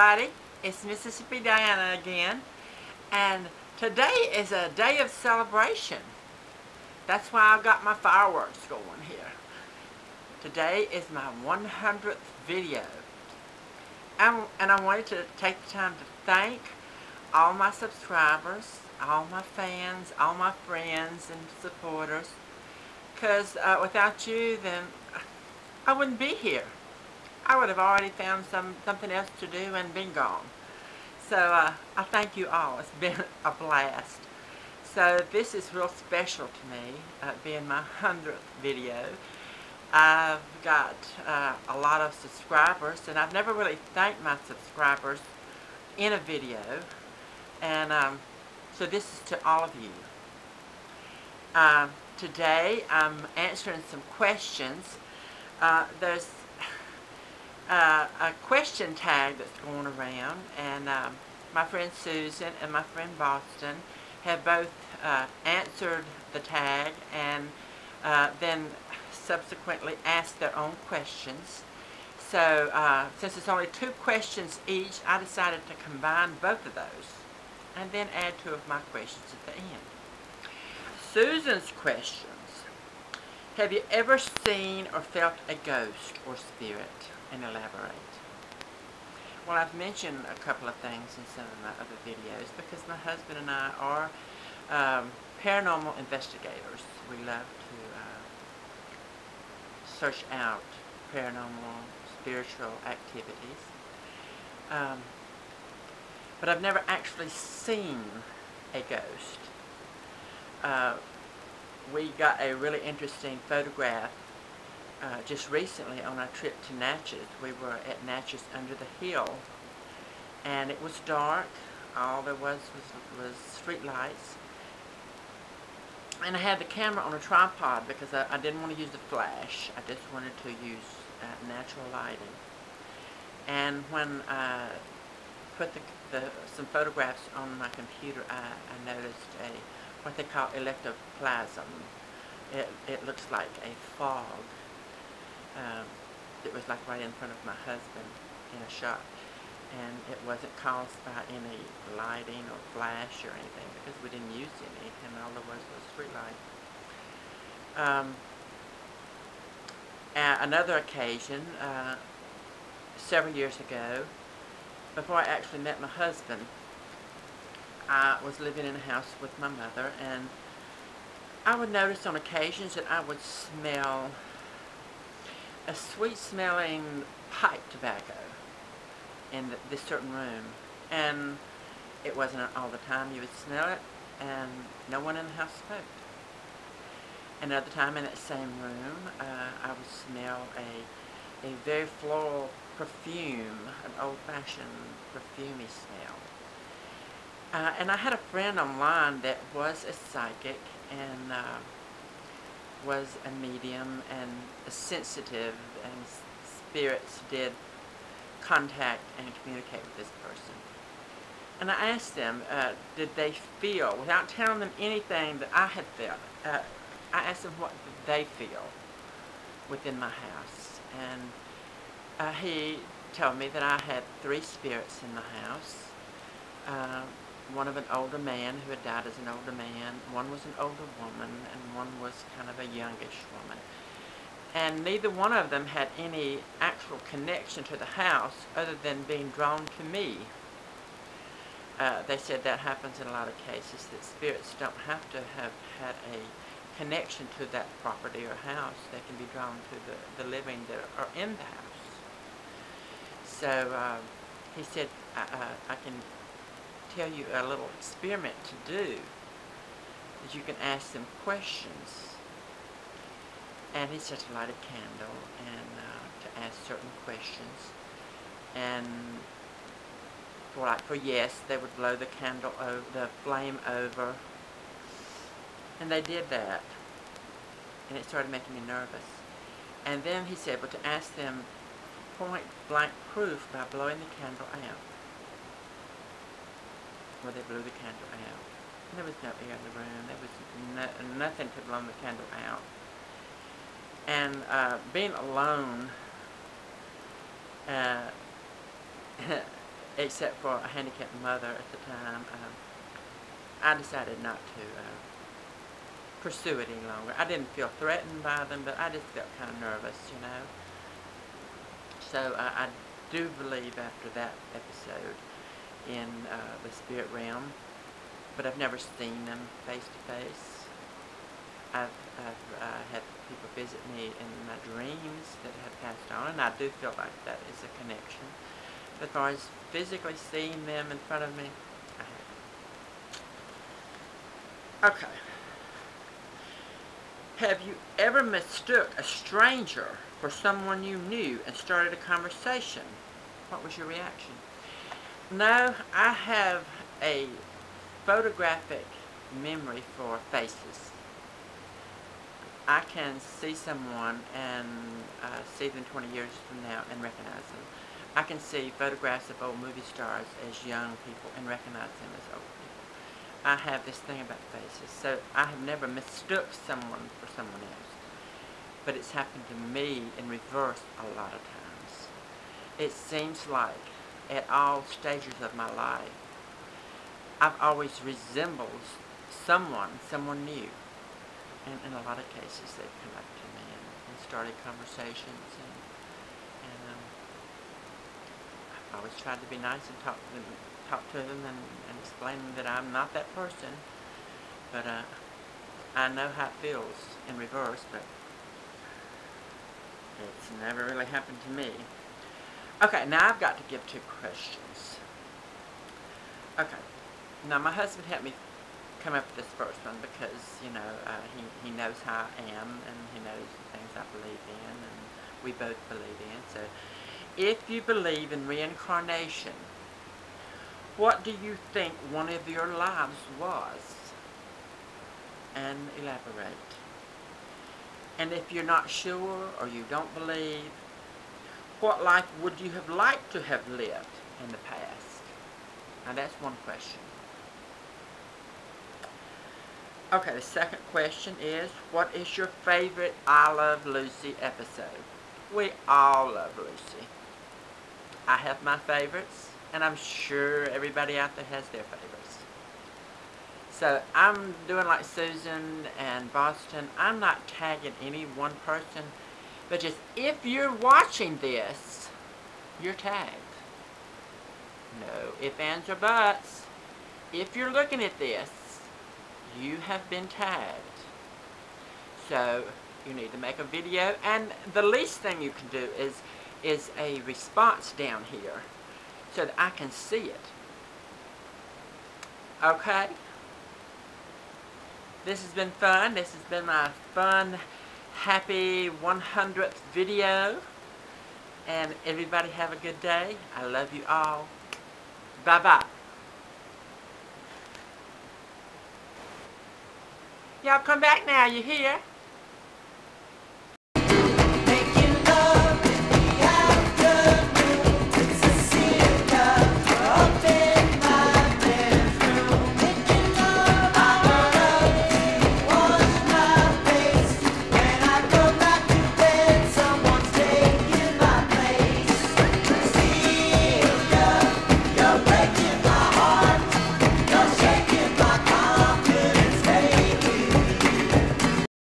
everybody. It's Mississippi Diana again, and today is a day of celebration. That's why I've got my fireworks going here. Today is my 100th video, and I wanted to take the time to thank all my subscribers, all my fans, all my friends and supporters, because without you, then I wouldn't be here. I would have already found something else to do and been gone. So I thank you all. It's been a blast. So this is real special to me, being my 100th video. I've got a lot of subscribers, and I've never really thanked my subscribers in a video. And so this is to all of you. Today I'm answering some questions. There's a question tag that's going around, and my friend Susan and my friend Boston have both answered the tag and then subsequently asked their own questions. So since it's only 2 questions each, I decided to combine both of those and then add 2 of my questions at the end. Susan's questions: have you ever seen or felt a ghost or spirit? And elaborate. Well, I've mentioned a couple of things in some of my other videos because my husband and I are paranormal investigators. We love to search out paranormal, spiritual activities. But I've never actually seen a ghost. We got a really interesting photograph just recently on our trip to Natchez. We were at Natchez under the hill, and it was dark. All there was street lights, and I had the camera on a tripod because I didn't want to use the flash. I just wanted to use natural lighting. And when I put some photographs on my computer, I noticed what they call electoplasm. It looks like a fog. It was like right in front of my husband in a shot, and it wasn't caused by any lighting or flash or anything because we didn't use any, and all there was street light. Another occasion, several years ago, before I actually met my husband, I was living in a house with my mother, and I would notice on occasions that I would smell a sweet-smelling pipe tobacco in this certain room, and it wasn't all the time you would smell it, and no one in the house smoked. Another time in that same room, I would smell a very floral perfume, an old-fashioned perfumey smell. And I had a friend online that was a psychic and was a medium and a sensitive, and spirits did contact and communicate with this person. And I asked them, did they feel, without telling them anything that I had felt, I asked them what did they feel within my house. And he told me that I had 3 spirits in the house. One of an older man who had died as an older man, one was an older woman, and one was kind of a youngish woman. And neither one of them had any actual connection to the house other than being drawn to me. They said that happens in a lot of cases, that spirits don't have to have had a connection to that property or house. They can be drawn to the living that are in the house. So he said, I can tell you a little experiment to do, that you can ask them questions. And he said to light a candle and to ask certain questions, and for yes, they would blow the candle over, the flame over, and they did that, and it started making me nervous. And then he said, well, to ask them point blank proof by blowing the candle out. Well, they blew the candle out. And there was no air in the room. There was nothing to blow the candle out. And being alone except for a handicapped mother at the time. I decided not to pursue it any longer. I didn't feel threatened by them, but I just felt kind of nervous, you know. So I do believe after that episode in the spirit realm, but I've never seen them face to face. I've had people visit me in my dreams that have passed on, and I do feel like that is a connection. But as far as physically seeing them in front of me, I haven't. Okay. Have you ever mistook a stranger for someone you knew and started a conversation? What was your reaction? No, I have a photographic memory for faces. I can see someone and see them 20 years from now and recognize them. I can see photographs of old movie stars as young people and recognize them as old people. I have this thing about faces, so I have never mistook someone for someone else. But it's happened to me in reverse a lot of times. It seems like at all stages of my life, I've always resembled someone new. And in a lot of cases, they've come up to me and started conversations, and I've always tried to be nice and talk to them and explain to them that I'm not that person. But I know how it feels in reverse, but it's never really happened to me. Okay, now I've got to give 2 questions. Okay, now my husband helped me come up with this first one because, you know, he knows how I am, and he knows the things I believe in, and we both believe in. So, if you believe in reincarnation, what do you think one of your lives was? And elaborate. And if you're not sure or you don't believe, what life would you have liked to have lived in the past? Now that's one question. Okay, the second question is, what is your favorite I Love Lucy episode? We all love Lucy. I have my favorites, and I'm sure everybody out there has their favorites. So I'm doing like Susan and Boston. I'm not tagging any one person, but just if you're watching this, you're tagged. No ifs, ands, or buts. If you're looking at this, you have been tagged. So you need to make a video, and the least thing you can do is a response down here so that I can see it. Okay? This has been fun. This has been my fun, happy 100th video. And everybody have a good day. I love you all. Bye-bye. Y'all come back now, you hear?